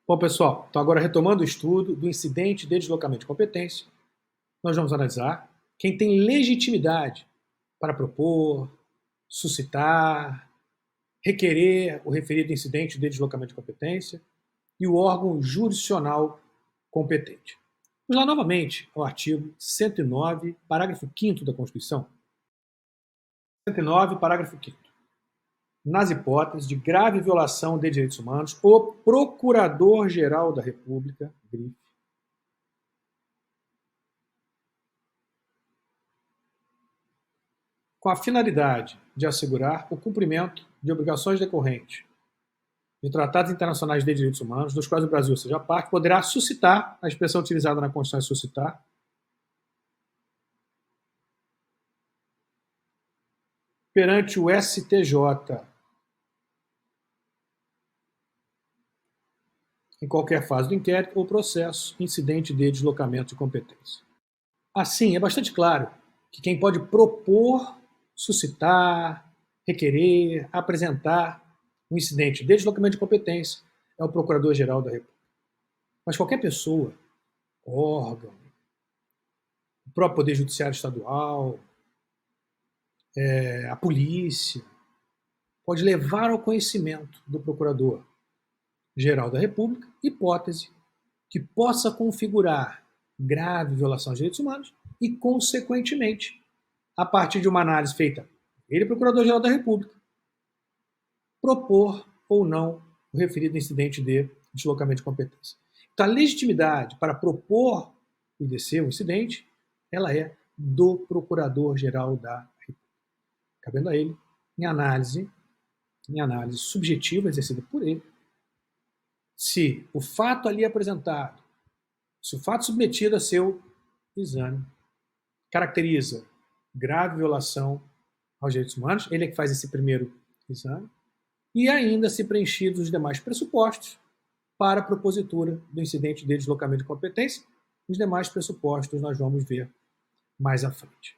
Bom, pessoal, então agora retomando o estudo do incidente de deslocamento de competência, nós vamos analisar quem tem legitimidade para propor, suscitar, requerer o referido incidente de deslocamento de competência e o órgão jurisdicional competente. Vamos lá novamente ao artigo 109, parágrafo 5º da Constituição. 109, parágrafo 5º. Nas hipóteses de grave violação de direitos humanos, o Procurador-Geral da República, grife, com a finalidade de assegurar o cumprimento de obrigações decorrentes de tratados internacionais de direitos humanos, dos quais o Brasil seja parte, poderá suscitar, a expressão utilizada na Constituição é suscitar, perante o STJ, em qualquer fase do inquérito ou processo, incidente de deslocamento de competência. Assim, é bastante claro que quem pode propor, suscitar, requerer, apresentar um incidente de deslocamento de competência é o Procurador-Geral da República. Mas qualquer pessoa, órgão, o próprio Poder Judiciário Estadual, a polícia, pode levar ao conhecimento do Procurador-Geral da República hipótese que possa configurar grave violação de direitos humanos e, consequentemente, a partir de uma análise feita ele, Procurador-Geral da República, propor ou não o referido incidente de deslocamento de competência. Então, a legitimidade para propor o IDC, o incidente, ela é do Procurador-Geral da República, cabendo a ele, em análise subjetiva exercida por ele, se o fato ali apresentado, se o fato submetido a seu exame caracteriza grave violação aos direitos humanos, ele é que faz esse primeiro exame, e ainda se preenchidos os demais pressupostos para a propositura do incidente de deslocamento de competência. Os demais pressupostos nós vamos ver mais à frente.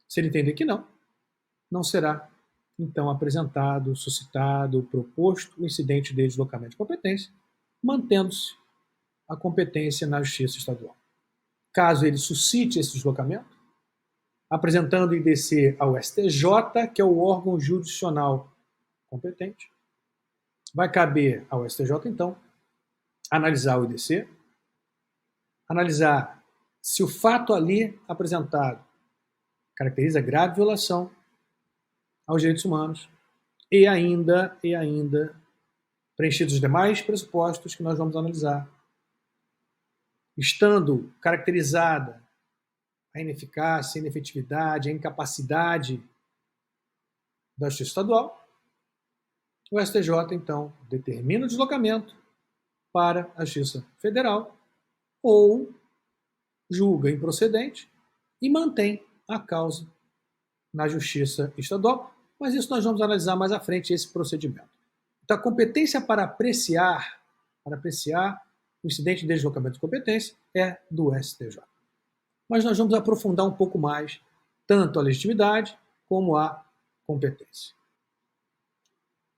Se ele entender que não será, então, apresentado, suscitado, proposto o incidente de deslocamento de competência, mantendo-se a competência na Justiça Estadual. Caso ele suscite esse deslocamento, apresentando o IDC ao STJ, que é o órgão jurisdicional competente, vai caber ao STJ, então, analisar o IDC, analisar se o fato ali apresentado caracteriza grave violação aos direitos humanos e ainda preenchidos os demais pressupostos que nós vamos analisar, estando caracterizada a ineficácia, a inefetividade, a incapacidade da Justiça Estadual, o STJ, então, determina o deslocamento para a Justiça Federal ou julga improcedente e mantém a causa na Justiça Estadual, mas isso nós vamos analisar mais à frente, esse procedimento. Então, a competência para apreciar o incidente de deslocamento de competência é do STJ. Mas nós vamos aprofundar um pouco mais tanto a legitimidade como a competência.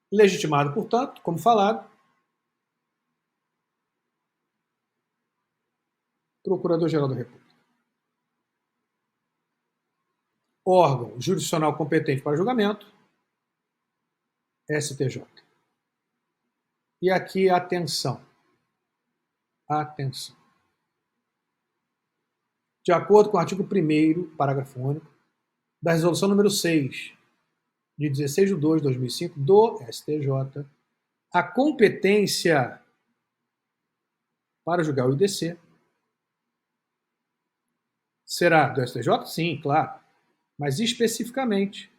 Legitimado, portanto, como falado, Procurador-Geral da República. Órgão jurisdicional competente para julgamento, STJ. E aqui, atenção. Atenção. De acordo com o artigo 1º, parágrafo único, da resolução número 6, de 16 de 2 de 2005, do STJ, a competência para julgar o IDC será do STJ? Sim, claro, mas especificamente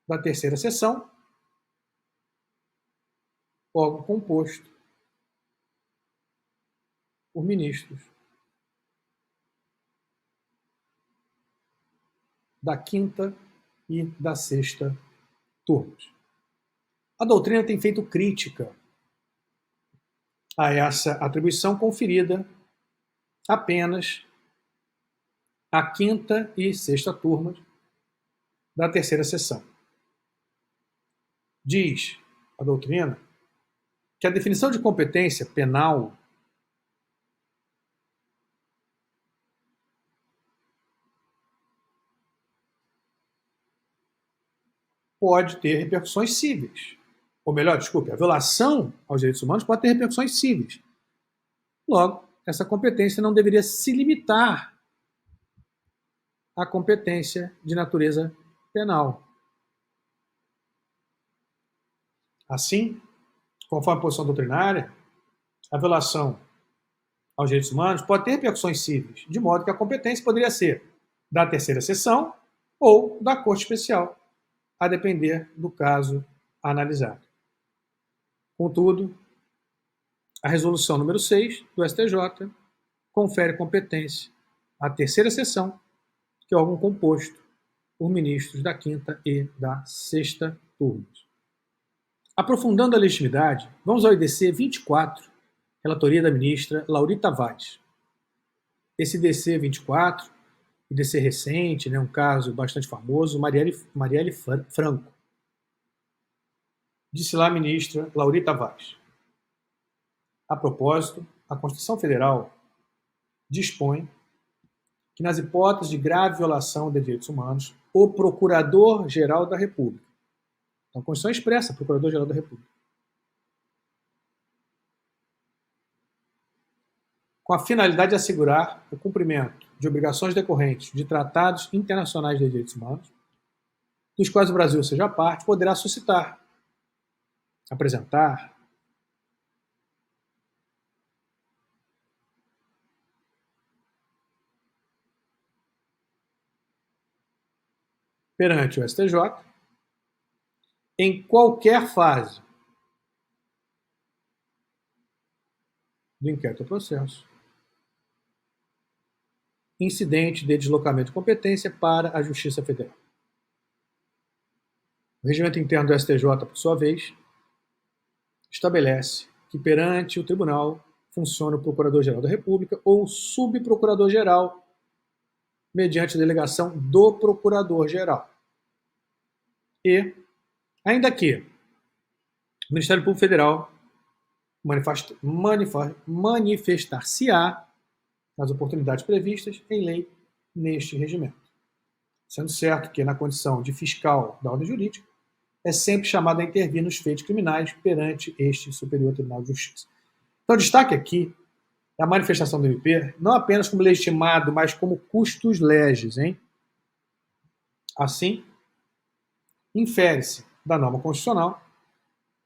da terceira seção, órgão composto por ministros da quinta e da sexta turmas. A doutrina tem feito crítica a essa atribuição conferida apenas à quinta e sexta turmas da terceira seção. Diz a doutrina que a definição de competência penal pode ter repercussões cíveis. Ou melhor, desculpe, a violação aos direitos humanos pode ter repercussões cíveis. Logo, essa competência não deveria se limitar à competência de natureza penal. Assim, conforme a posição doutrinária, a violação aos direitos humanos pode ter repercussões cíveis, de modo que a competência poderia ser da terceira seção ou da Corte Especial, a depender do caso analisado. Contudo, a resolução número 6 do STJ confere competência à terceira seção, que é órgão composto por ministros da quinta e da sexta turmas. Aprofundando a legitimidade, vamos ao IDC 24, relatoria da ministra Laurita Vaz. Esse IDC 24, IDC recente, um caso bastante famoso, Marielle Franco. Disse lá a ministra Laurita Vaz. A propósito, a Constituição Federal dispõe que, nas hipóteses de grave violação de direitos humanos, o Procurador-Geral da República, então a Constituição expressa Procurador-Geral da República, com a finalidade de assegurar o cumprimento de obrigações decorrentes de tratados internacionais de direitos humanos, dos quais o Brasil seja parte, poderá suscitar, apresentar, perante o STJ, em qualquer fase do inquérito ou processo, incidente de deslocamento de competência para a Justiça Federal. O regimento interno do STJ, por sua vez, estabelece que perante o tribunal funciona o Procurador-Geral da República ou Subprocurador-Geral, mediante delegação do Procurador-Geral. E, ainda que o Ministério Público Federal manifestar-se-á nas oportunidades previstas em lei neste regimento. Sendo certo que, na condição de fiscal da ordem jurídica, é sempre chamado a intervir nos feitos criminais perante este Superior Tribunal de Justiça. Então, destaque aqui a manifestação do MP, não apenas como legitimado, mas como custos legis. Assim, infere-se da norma constitucional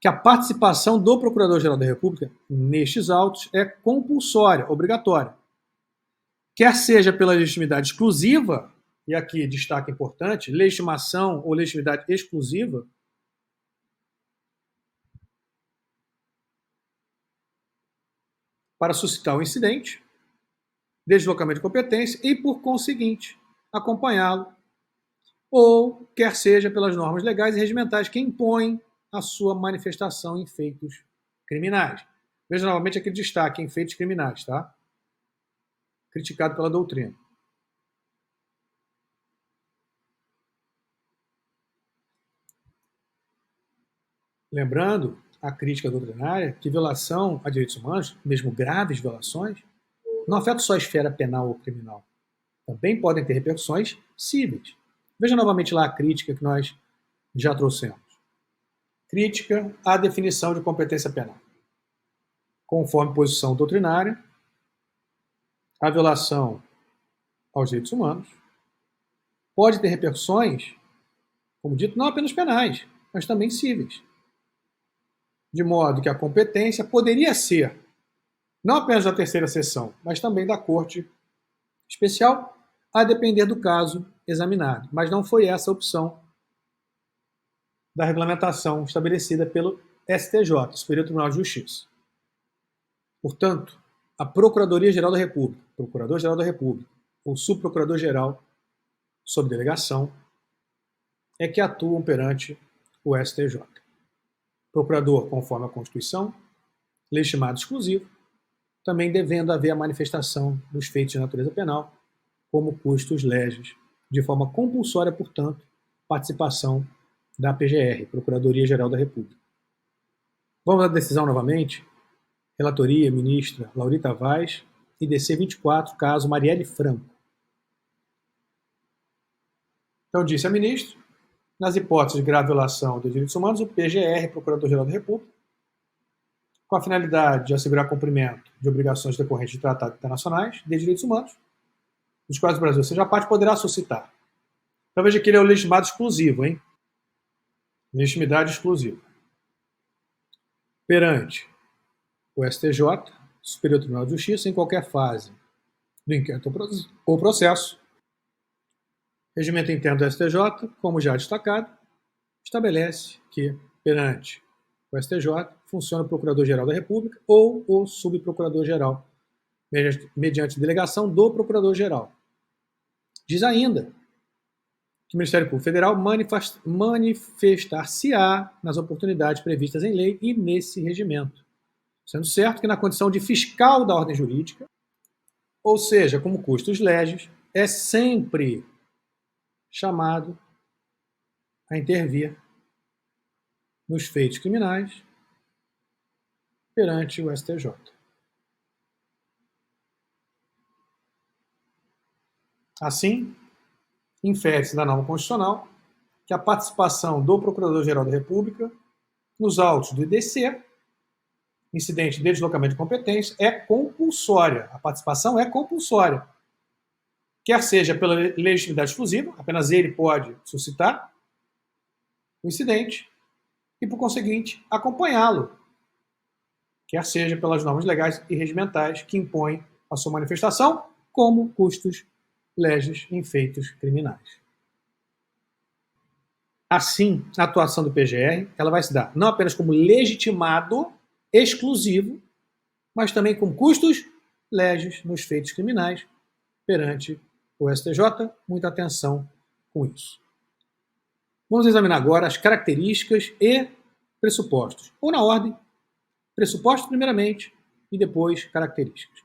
que a participação do Procurador-Geral da República nestes autos é compulsória, obrigatória. Quer seja pela legitimidade exclusiva, e aqui destaque importante, legitimação ou legitimidade exclusiva, para suscitar o incidente, deslocamento de competência e, por conseguinte, acompanhá-lo, ou quer seja pelas normas legais e regimentais que impõem a sua manifestação em feitos criminais. Veja novamente aquele destaque em feitos criminais, tá? Criticado pela doutrina. Lembrando a crítica doutrinária que violação a direitos humanos, mesmo graves violações, não afeta só a esfera penal ou criminal. Também podem ter repercussões cíveis. Veja novamente lá a crítica que nós já trouxemos. Crítica à definição de competência penal. Conforme posição doutrinária, a violação aos direitos humanos pode ter repercussões, como dito, não apenas penais, mas também cíveis. De modo que a competência poderia ser não apenas da terceira seção, mas também da Corte Especial, a depender do caso examinado. Mas não foi essa a opção da regulamentação estabelecida pelo STJ, Superior Tribunal de Justiça. Portanto, a Procuradoria-Geral da República, Procurador-Geral da República ou Subprocurador-Geral, sob delegação, é que atuam perante o STJ. Procurador conforme a Constituição, legitimado exclusivo, também devendo haver a manifestação dos feitos de natureza penal como custos legis, de forma compulsória, portanto, participação da PGR, Procuradoria-Geral da República. Vamos à decisão novamente. Relatoria, ministra Laurita Vaz, IDC 24, caso Marielle Franco. Então, disse a ministra, nas hipóteses de grave violação dos direitos humanos, o PGR, Procurador-Geral da República, com a finalidade de assegurar cumprimento de obrigações decorrentes de tratados internacionais de direitos humanos, dos quais o Brasil seja parte, poderá suscitar. Então veja que ele é o legitimado exclusivo, hein? Legitimidade exclusiva. Perante o STJ, Superior Tribunal de Justiça, em qualquer fase do inquérito ou processo, regimento interno do STJ, como já destacado, estabelece que, perante o STJ, funciona o Procurador-Geral da República ou o Subprocurador-Geral, mediante delegação do Procurador-Geral. Diz ainda que o Ministério Público Federal manifestar-se-á nas oportunidades previstas em lei e nesse regimento, sendo certo que na condição de fiscal da ordem jurídica, ou seja, como custos legis, é sempre chamado a intervir nos feitos criminais perante o STJ. Assim, infere-se da norma constitucional que a participação do Procurador-Geral da República nos autos do IDC, incidente de deslocamento de competência, é compulsória. A participação é compulsória. Quer seja pela legitimidade exclusiva, apenas ele pode suscitar o incidente, e, por conseguinte, acompanhá-lo, quer seja pelas normas legais e regimentais que impõem a sua manifestação, como custos legis em feitos criminais. Assim, a atuação do PGR ela vai se dar não apenas como legitimado exclusivo, mas também com custos legis nos feitos criminais perante o STJ. Muita atenção com isso. Vamos examinar agora as características e pressupostos, ou na ordem, pressupostos primeiramente e depois características.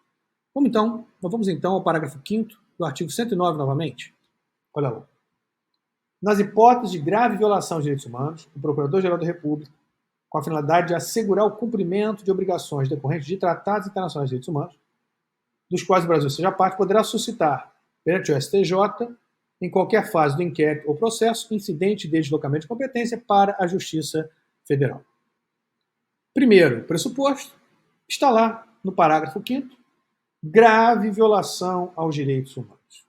Vamos então ao parágrafo 5º do artigo 109 novamente. Olha lá. Nas hipóteses de grave violação dos direitos humanos, o Procurador-Geral da República, com a finalidade de assegurar o cumprimento de obrigações decorrentes de tratados internacionais de direitos humanos, dos quais o Brasil seja parte, poderá suscitar, perante o STJ, em qualquer fase do inquérito ou processo, incidente de deslocamento de competência para a Justiça Federal. Primeiro pressuposto está lá no parágrafo 5º, grave violação aos direitos humanos.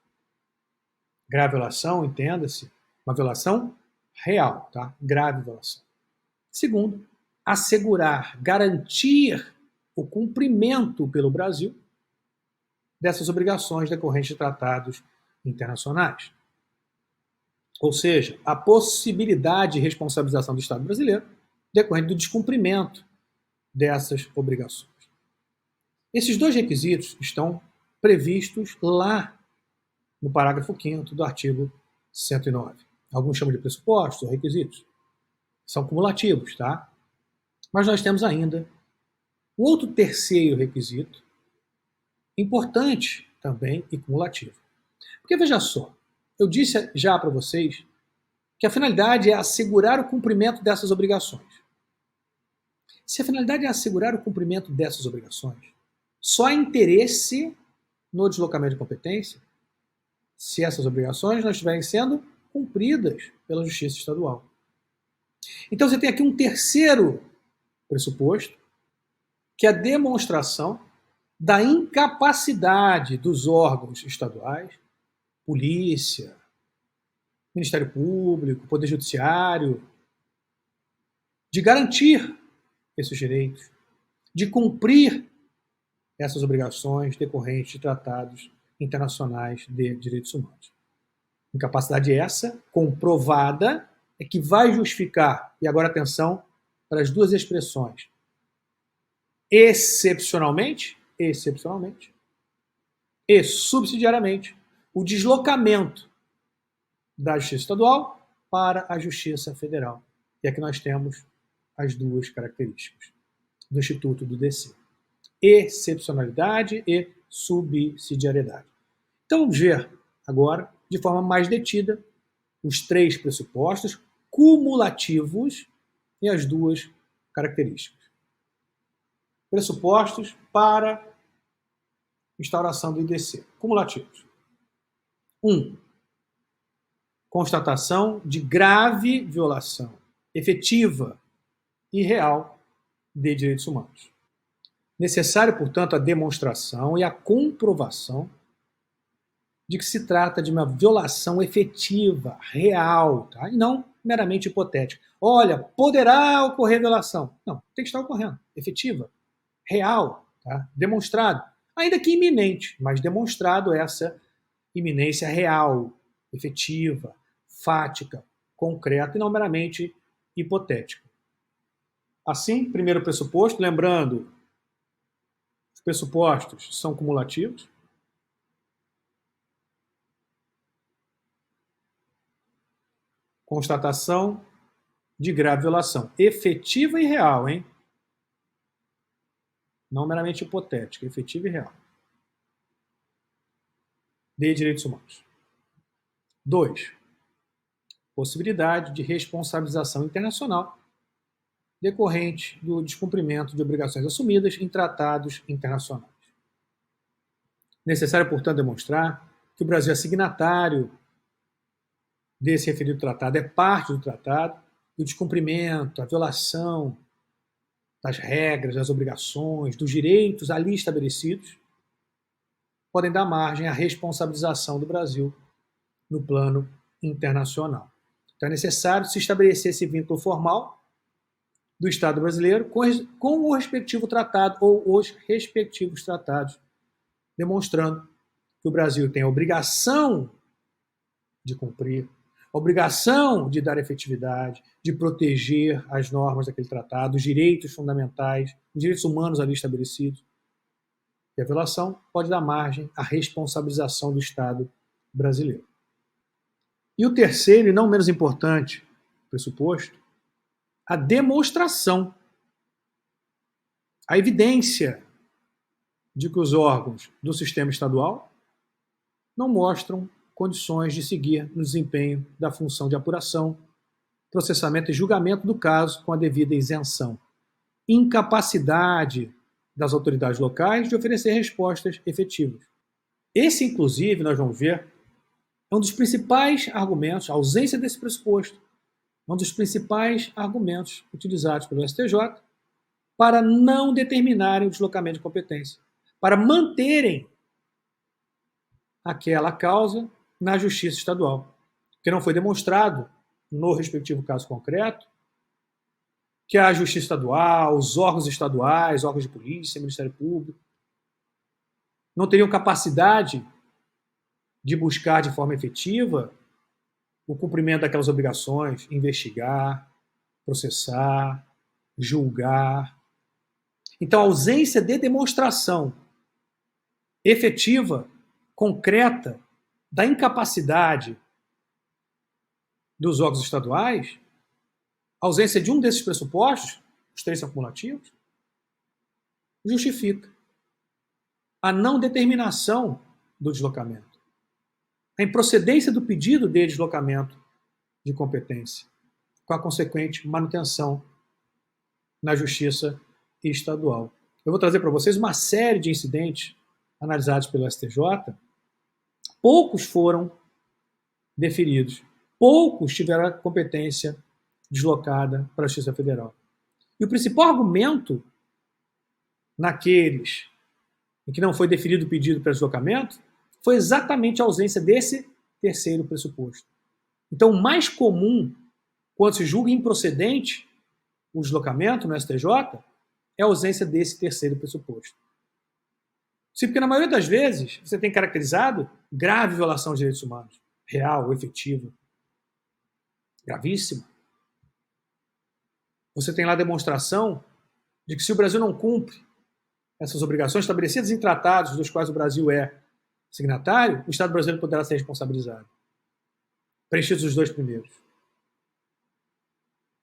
Grave violação, entenda-se, uma violação real, tá? Grave violação. Segundo, assegurar, garantir o cumprimento pelo Brasil dessas obrigações decorrentes de tratados internacionais. Ou seja, a possibilidade de responsabilização do Estado brasileiro decorrente do descumprimento dessas obrigações. Esses dois requisitos estão previstos lá no parágrafo 5º do artigo 109. Alguns chamam de pressupostos ou requisitos. São cumulativos, tá? Mas nós temos ainda um outro terceiro requisito, importante também e cumulativo. Porque veja só, eu disse já para vocês que a finalidade é assegurar o cumprimento dessas obrigações. Se a finalidade é assegurar o cumprimento dessas obrigações, só há interesse no deslocamento de competência se essas obrigações não estiverem sendo cumpridas pela Justiça Estadual. Então você tem aqui um terceiro pressuposto, que é a demonstração da incapacidade dos órgãos estaduais, polícia, Ministério Público, Poder Judiciário, de garantir esses direitos, de cumprir essas obrigações decorrentes de tratados internacionais de direitos humanos. Incapacidade essa, comprovada, é que vai justificar, e agora atenção para as duas expressões, excepcionalmente e subsidiariamente, o deslocamento da Justiça Estadual para a Justiça Federal. E aqui nós temos as duas características do Instituto do DC. Excepcionalidade e subsidiariedade. Então vamos ver agora, de forma mais detida, os três pressupostos cumulativos e as duas características. pressupostos para instauração do IDC. Cumulativos. 1. Constatação de grave violação efetiva e real de direitos humanos. Necessário, portanto, a demonstração e a comprovação de que se trata de uma violação efetiva, real, tá? E não meramente hipotética. Olha, poderá ocorrer violação. Não, tem que estar ocorrendo. Efetiva, real, tá? Demonstrado. Ainda que iminente, mas demonstrado essa iminência real, efetiva, fática, concreta e não meramente hipotética. Assim, primeiro pressuposto, lembrando, os pressupostos são cumulativos. Constatação de grave violação efetiva e real, hein? Não meramente hipotética, efetiva e real. De direitos humanos. 2. Possibilidade de responsabilização internacional decorrente do descumprimento de obrigações assumidas em tratados internacionais. Necessário, portanto, demonstrar que o Brasil é signatário desse referido tratado, é parte do tratado, e o descumprimento, a violação das regras, das obrigações, dos direitos ali estabelecidos, podem dar margem à responsabilização do Brasil no plano internacional. Então é necessário se estabelecer esse vínculo formal do Estado brasileiro com o respectivo tratado ou os respectivos tratados, demonstrando que o Brasil tem a obrigação de cumprir, a obrigação de dar efetividade, de proteger as normas daquele tratado, os direitos fundamentais, os direitos humanos ali estabelecidos. E a violação pode dar margem à responsabilização do Estado brasileiro. E o terceiro, e não menos importante, pressuposto, a demonstração, a evidência de que os órgãos do sistema estadual não mostram condições de seguir no desempenho da função de apuração, processamento e julgamento do caso com a devida isenção. Incapacidade das autoridades locais de oferecer respostas efetivas. Esse, inclusive, nós vamos ver, é um dos principais argumentos, a ausência desse pressuposto, é um dos principais argumentos utilizados pelo STJ para não determinarem o deslocamento de competência, para manterem aquela causa na Justiça Estadual, que não foi demonstrado, no respectivo caso concreto, que a Justiça Estadual, os órgãos estaduais, órgãos de polícia, Ministério Público, não teriam capacidade de buscar de forma efetiva o cumprimento daquelas obrigações, investigar, processar, julgar. Então, a ausência de demonstração efetiva, concreta, da incapacidade dos órgãos estaduais, a ausência de um desses pressupostos, os três são cumulativos, justifica a não determinação do deslocamento, a improcedência do pedido de deslocamento de competência, com a consequente manutenção na Justiça Estadual. Eu vou trazer para vocês uma série de incidentes analisados pelo STJ. Poucos foram deferidos, poucos tiveram a competência deslocada para a Justiça Federal. E o principal argumento naqueles em que não foi deferido o pedido para deslocamento foi exatamente a ausência desse terceiro pressuposto. Então, o mais comum, quando se julga improcedente o deslocamento no STJ, é a ausência desse terceiro pressuposto. Sim, porque na maioria das vezes você tem caracterizado grave violação de direitos humanos, real, efetiva, gravíssima. Você tem lá a demonstração de que se o Brasil não cumpre essas obrigações estabelecidas em tratados dos quais o Brasil é signatário, o Estado brasileiro poderá ser responsabilizado. Preenchidos os dois primeiros.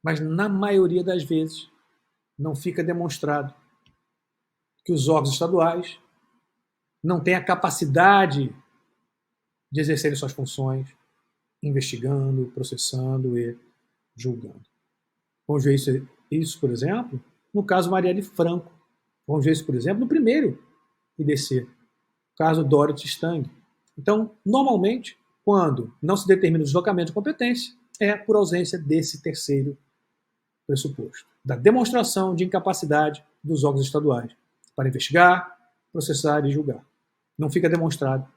Mas, na maioria das vezes, não fica demonstrado que os órgãos estaduais não têm a capacidade de exercerem suas funções, investigando, processando e julgando. Vamos ver isso, por exemplo, no caso Marielle Franco, Vamos ver isso, por exemplo, no primeiro IDC, caso Dorothy Stang. Então, normalmente, quando não se determina o deslocamento de competência, é por ausência desse terceiro pressuposto, da demonstração de incapacidade dos órgãos estaduais para investigar, processar e julgar. Não fica demonstrado.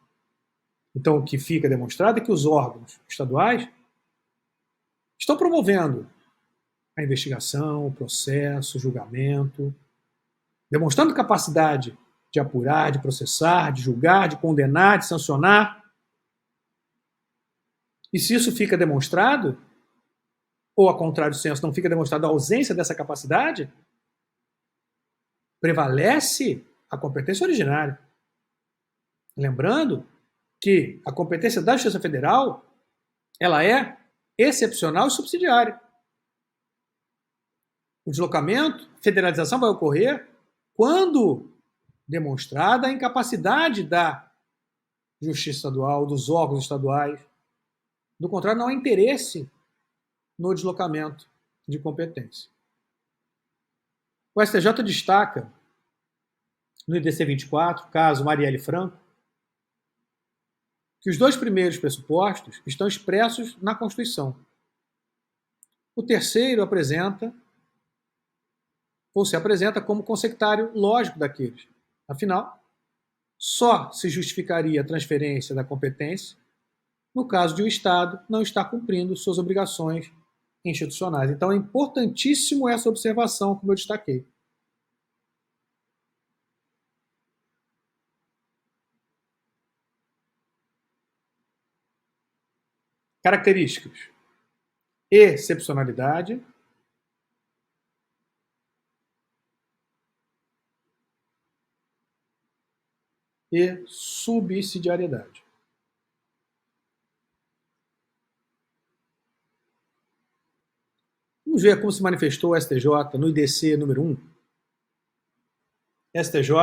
Então, o que fica demonstrado é que os órgãos estaduais estão promovendo a investigação, o processo, o julgamento, demonstrando capacidade de apurar, de processar, de julgar, de condenar, de sancionar. E se isso fica demonstrado, ou a contrário do senso, não fica demonstrada a ausência dessa capacidade, prevalece a competência originária. Lembrando que a competência da Justiça Federal ela é excepcional e subsidiária. O deslocamento, a federalização vai ocorrer quando demonstrada a incapacidade da Justiça Estadual, dos órgãos estaduais. Do contrário, não há interesse no deslocamento de competência. O STJ destaca, no IDC 24, caso Marielle Franco, que os dois primeiros pressupostos estão expressos na Constituição. O terceiro apresenta, ou se apresenta como consectário lógico daqueles. Afinal, só se justificaria a transferência da competência no caso de o Estado não estar cumprindo suas obrigações institucionais. Então é importantíssimo essa observação, como eu destaquei. Características: excepcionalidade, e subsidiariedade. Vamos ver como se manifestou o STJ no IDC número 1. STJ,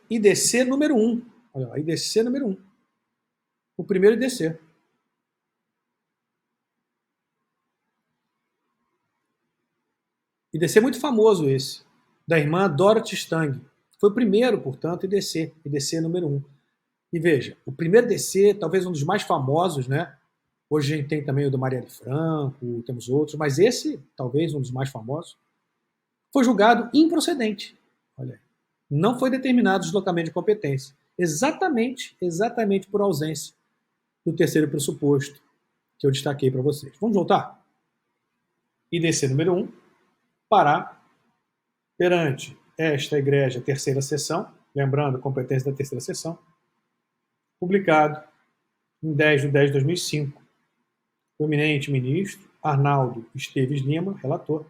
IDC número 1. Olha lá, IDC número 1. O primeiro IDC. IDC muito famoso esse, da irmã Dorothy Stang. Foi o primeiro, portanto, IDC número 1. E veja, o primeiro IDC, talvez um dos mais famosos, né? Hoje a gente tem também o do Marielle Franco, temos outros, mas esse, talvez um dos mais famosos, foi julgado improcedente. Olha aí. Não foi determinado o deslocamento de competência. Exatamente por ausência do terceiro pressuposto que eu destaquei para vocês. Vamos voltar? IDC número 1, Pará, perante esta igreja, terceira sessão, lembrando, competência da terceira sessão, publicado em 10 de 10 de 2005. O eminente ministro Arnaldo Esteves Lima, relator,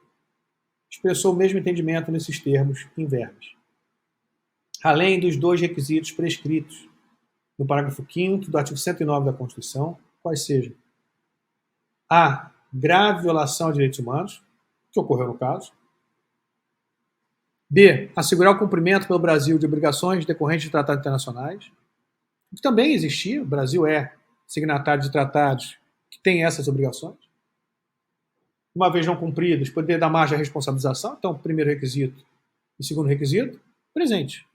expressou o mesmo entendimento nesses termos em verbas. Além dos dois requisitos prescritos no parágrafo 5º do artigo 109 da Constituição, quais sejam a grave violação de direitos humanos, que ocorreu no caso, b. assegurar o cumprimento pelo Brasil de obrigações decorrentes de tratados internacionais, que também existia, o Brasil é signatário de tratados que têm essas obrigações. Uma vez não cumpridas, poder dar margem à responsabilização, então, primeiro requisito e segundo requisito, presente.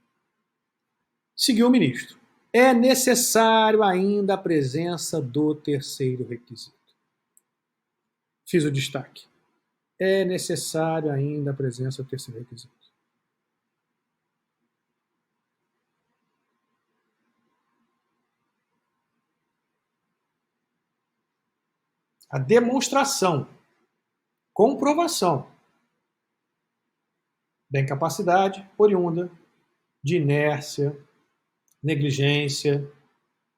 Seguiu o ministro. É necessário ainda a presença do terceiro requisito. Fiz o destaque. É necessário ainda a presença do terceiro requisito. A demonstração, comprovação da incapacidade oriunda de inércia, negligência,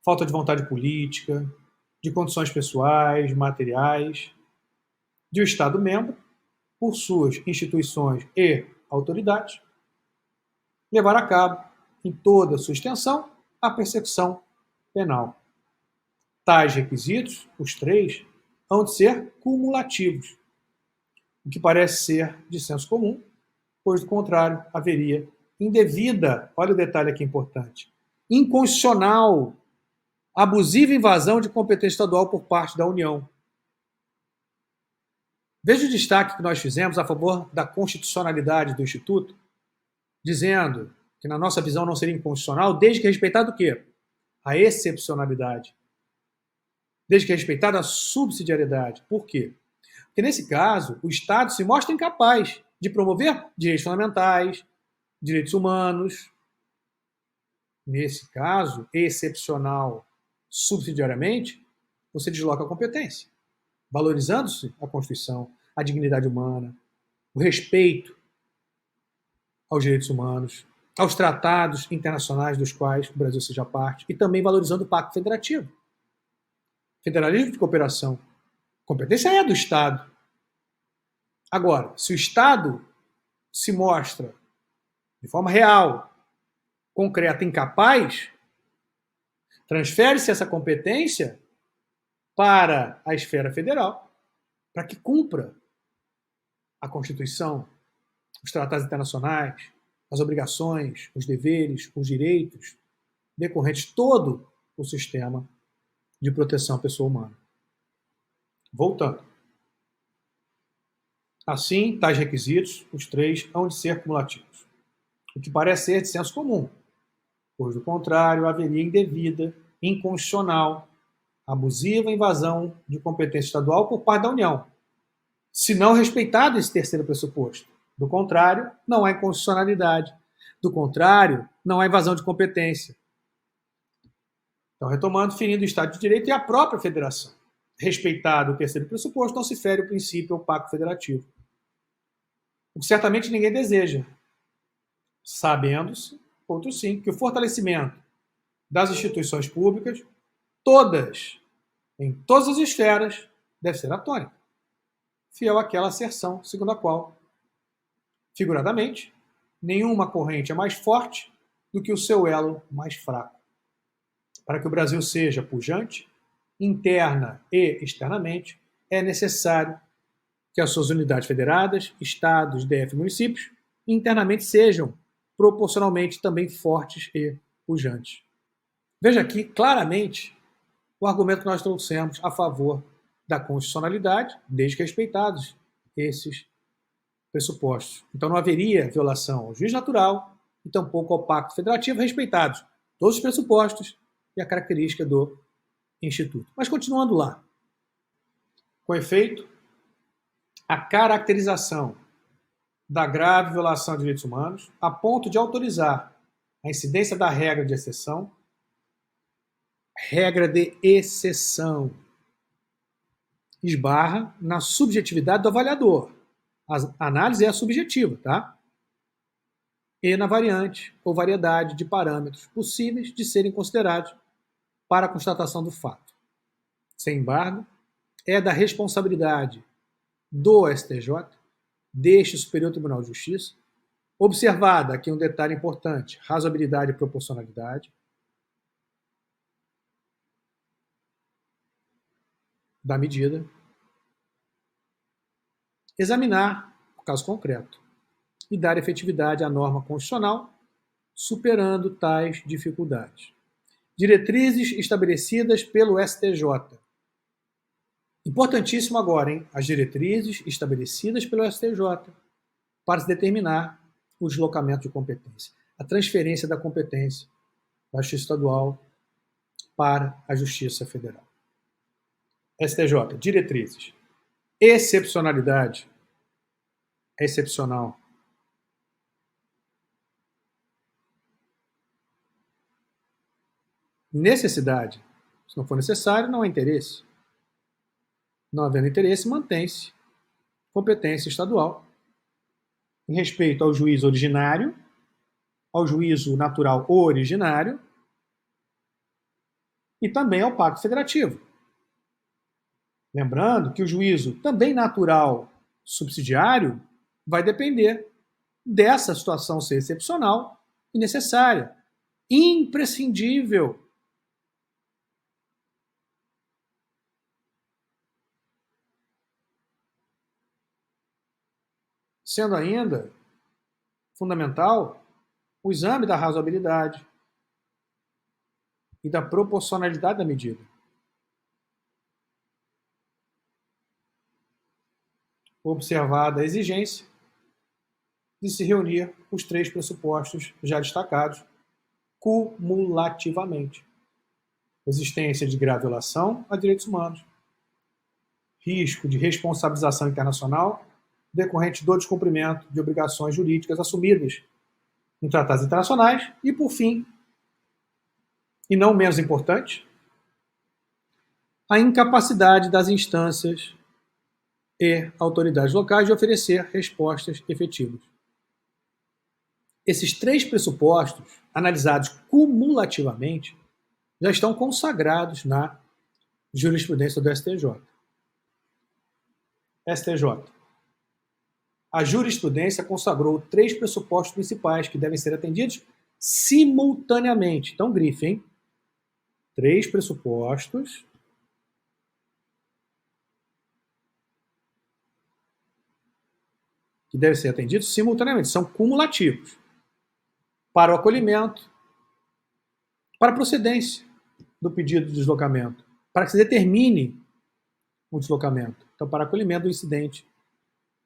falta de vontade política, de condições pessoais, materiais, de o Estado-membro, por suas instituições e autoridades, levar a cabo, em toda a sua extensão, a persecução penal. Tais requisitos, os três, hão de ser cumulativos, o que parece ser de senso comum, pois, do contrário, haveria indevida, olha o detalhe aqui importante, inconstitucional, abusiva invasão de competência estadual por parte da União. Veja o destaque que nós fizemos a favor da constitucionalidade do Instituto. dizendo que na nossa visão não seria inconstitucional, desde que respeitado o quê? A excepcionalidade. Desde que respeitado a subsidiariedade. Por quê? Porque nesse caso, o Estado se mostra incapaz de promover direitos fundamentais, direitos humanos. Nesse caso, excepcional, subsidiariamente, você desloca a competência, valorizando-se a Constituição, a dignidade humana, o respeito aos direitos humanos, aos tratados internacionais dos quais o Brasil seja parte, e também valorizando o Pacto Federativo. Federalismo de cooperação. A competência é do Estado. Agora, se o Estado se mostra, de forma real, concreta, incapaz, transfere-se essa competência para a esfera federal, para que cumpra a Constituição, os tratados internacionais, as obrigações, os deveres, os direitos decorrentes de todo o sistema de proteção à pessoa humana. Voltando. Assim, tais requisitos, os três, hão de ser cumulativos, o que parece ser de senso comum, pois, do contrário, haveria indevida, inconstitucional, abusiva invasão de competência estadual por parte da União, se não respeitado esse terceiro pressuposto. Do contrário, não há inconstitucionalidade. Do contrário, não há invasão de competência. Então, retomando, ferindo o Estado de Direito e a própria federação. Respeitado o terceiro pressuposto, não se fere o princípio ou pacto federativo. O que certamente ninguém deseja, sabendo-se, outros sim, que o fortalecimento das instituições públicas, todas, em todas as esferas, deve ser a tônica, fiel àquela asserção segundo a qual, figuradamente, nenhuma corrente é mais forte do que o seu elo mais fraco. Para que o Brasil seja pujante, interna e externamente, é necessário que as suas unidades federadas, estados, DF e municípios, internamente sejam proporcionalmente também fortes e pujantes. Veja aqui claramente o argumento que nós trouxemos a favor da constitucionalidade, desde que respeitados esses pressupostos. Então não haveria violação ao juiz natural e tampouco ao pacto federativo, respeitados todos os pressupostos e a característica do Instituto. Mas continuando lá. Com efeito, a caracterização da grave violação de direitos humanos, a ponto de autorizar a incidência da regra de exceção, esbarra na subjetividade do avaliador. A análise é subjetiva, tá? E na variante ou variedade de parâmetros possíveis de serem considerados para a constatação do fato. Sem embargo, é da responsabilidade do STJ, deste Superior Tribunal de Justiça, observada aqui um detalhe importante, razoabilidade e proporcionalidade, da medida, examinar o caso concreto e dar efetividade à norma constitucional, superando tais dificuldades. Diretrizes estabelecidas pelo STJ. Importantíssimo agora, hein? As diretrizes estabelecidas pelo STJ para se determinar o deslocamento de competência, a transferência da competência da Justiça Estadual para a Justiça Federal. STJ, diretrizes. Excepcionalidade. É excepcional. Necessidade. Se não for necessário, não há interesse. Não havendo interesse, mantém-se competência estadual em respeito ao juízo originário, ao juízo natural originário e também ao pacto federativo. Lembrando que o juízo também natural subsidiário vai depender dessa situação ser excepcional e necessária, imprescindível. Sendo ainda fundamental o exame da razoabilidade e da proporcionalidade da medida. Observada a exigência de se reunir os três pressupostos já destacados cumulativamente: existência de grave violação a direitos humanos, risco de responsabilização internacional decorrente do descumprimento de obrigações jurídicas assumidas em tratados internacionais e, por fim, e não menos importante, a incapacidade das instâncias e autoridades locais de oferecer respostas efetivas. Esses três pressupostos, analisados cumulativamente, já estão consagrados na jurisprudência do STJ. STJ. A jurisprudência consagrou três pressupostos principais que devem ser atendidos simultaneamente. Então, grife, hein? Três pressupostos que devem ser atendidos simultaneamente. São cumulativos. Para o acolhimento, para a procedência do pedido de deslocamento, para que se determine o deslocamento. Então, para acolhimento do incidente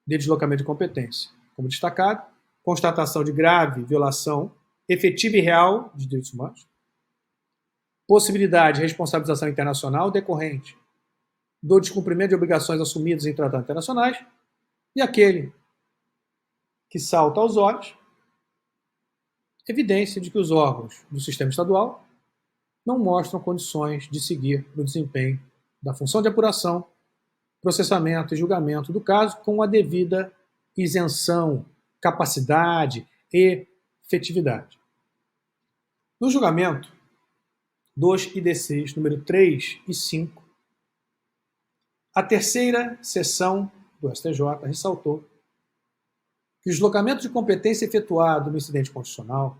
de deslocamento de competência. Como destacado, constatação de grave violação efetiva e real de direitos humanos, possibilidade de responsabilização internacional decorrente do descumprimento de obrigações assumidas em tratados internacionais e aquele que salta aos olhos, evidência de que os órgãos do sistema estadual não mostram condições de seguir no desempenho da função de apuração, processamento e julgamento do caso com a devida isenção, capacidade e efetividade. No julgamento dos IDCs número 3 e 5, a terceira sessão do STJ ressaltou que o deslocamento de competência efetuado no incidente constitucional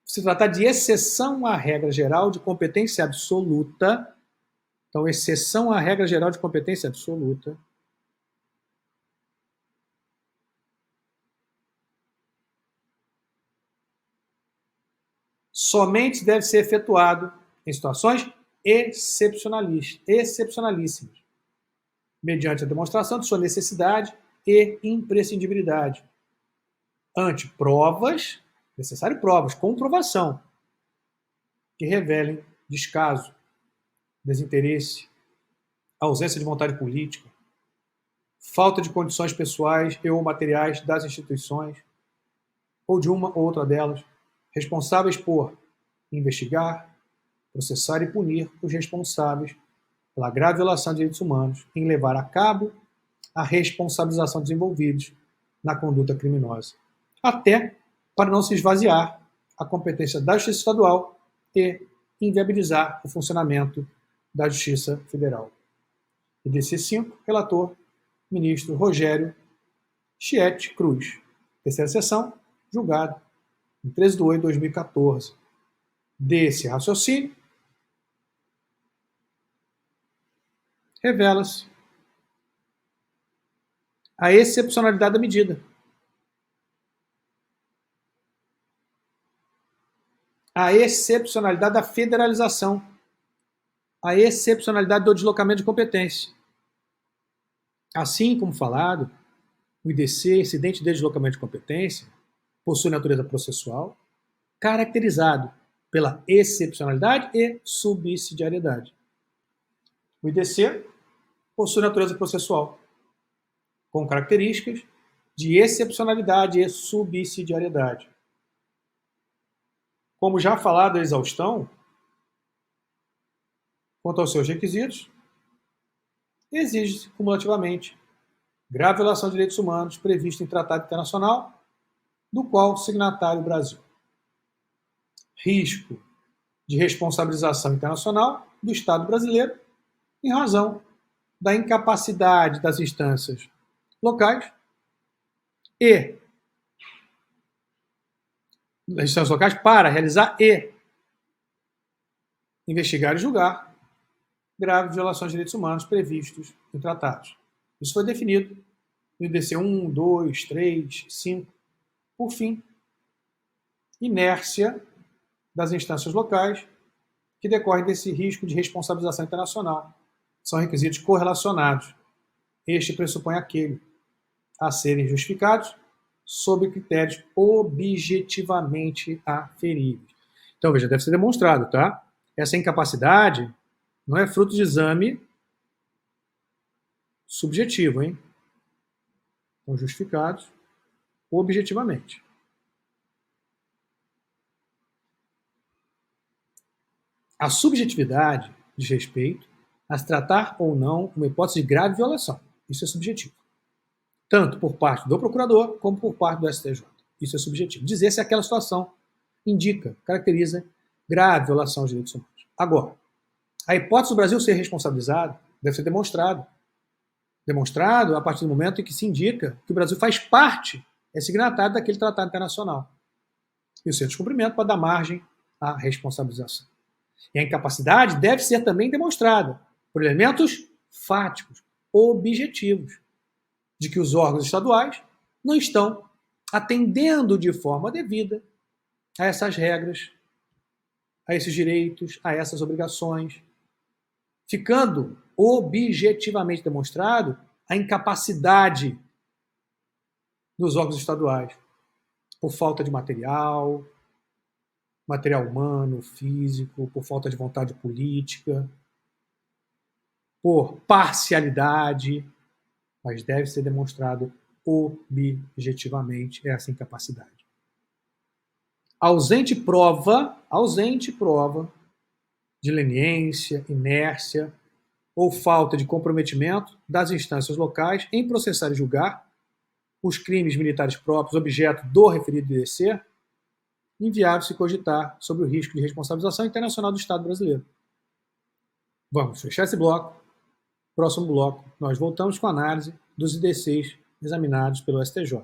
se trata de exceção à regra geral de competência absoluta. Então, exceção à regra geral de competência absoluta, somente deve ser efetuado em situações excepcionalíssimas, mediante a demonstração de sua necessidade e imprescindibilidade, ante provas, necessário provas, comprovação, que revelem descaso, desinteresse, ausência de vontade política, falta de condições pessoais e ou materiais das instituições, ou de uma ou outra delas, responsáveis por investigar, processar e punir os responsáveis pela grave violação de direitos humanos em levar a cabo a responsabilização dos envolvidos na conduta criminosa, até para não se esvaziar a competência da Justiça Estadual e inviabilizar o funcionamento da Justiça Federal. IDC 5, relator, ministro Rogério Chieti Cruz. Terceira sessão, julgado em 13 de 8 de 2014. Desse raciocínio, revela-se a excepcionalidade da medida. A excepcionalidade da federalização. A excepcionalidade do deslocamento de competência. Assim como falado, o IDC, incidente de deslocamento de competência, possui natureza processual, caracterizado pela excepcionalidade e subsidiariedade. O IDC possui natureza processual, com características de excepcionalidade e subsidiariedade. Como já falado a exaustão, quanto aos seus requisitos, exige-se cumulativamente grave violação de direitos humanos prevista em tratado internacional, do qual signatário o Brasil. Risco de responsabilização internacional do Estado brasileiro em razão da incapacidade das instâncias locais e das instâncias locais para realizar e investigar e julgar graves violações de direitos humanos previstos em tratados. Isso foi definido no IDC 1, 2, 3, 5. Por fim, inércia das instâncias locais que decorrem desse risco de responsabilização internacional. São requisitos correlacionados. Este pressupõe aquele a serem justificados sob critérios objetivamente aferíveis. Então, veja, deve ser demonstrado, tá? Essa incapacidade não é fruto de exame subjetivo, hein? Estão justificados objetivamente. A subjetividade diz respeito a se tratar ou não uma hipótese de grave violação. Isso é subjetivo. Tanto por parte do procurador como por parte do STJ. Isso é subjetivo. Dizer se aquela situação indica, caracteriza grave violação aos direitos humanos. Agora, a hipótese do Brasil ser responsabilizado deve ser demonstrado. Demonstrado a partir do momento em que se indica que o Brasil faz parte, é signatário daquele tratado internacional. E o seu descumprimento pode dar margem à responsabilização. E a incapacidade deve ser também demonstrada por elementos fáticos, objetivos, de que os órgãos estaduais não estão atendendo de forma devida a essas regras, a esses direitos, a essas obrigações, ficando objetivamente demonstrado a incapacidade dos órgãos estaduais por falta de material humano, físico, por falta de vontade política, por parcialidade, mas deve ser demonstrado objetivamente essa incapacidade. Ausente prova de leniência, inércia ou falta de comprometimento das instâncias locais em processar e julgar os crimes militares próprios objeto do referido IDC, inviável-se cogitar sobre o risco de responsabilização internacional do Estado brasileiro. Vamos fechar esse bloco. Próximo bloco, nós voltamos com a análise dos IDCs examinados pelo STJ.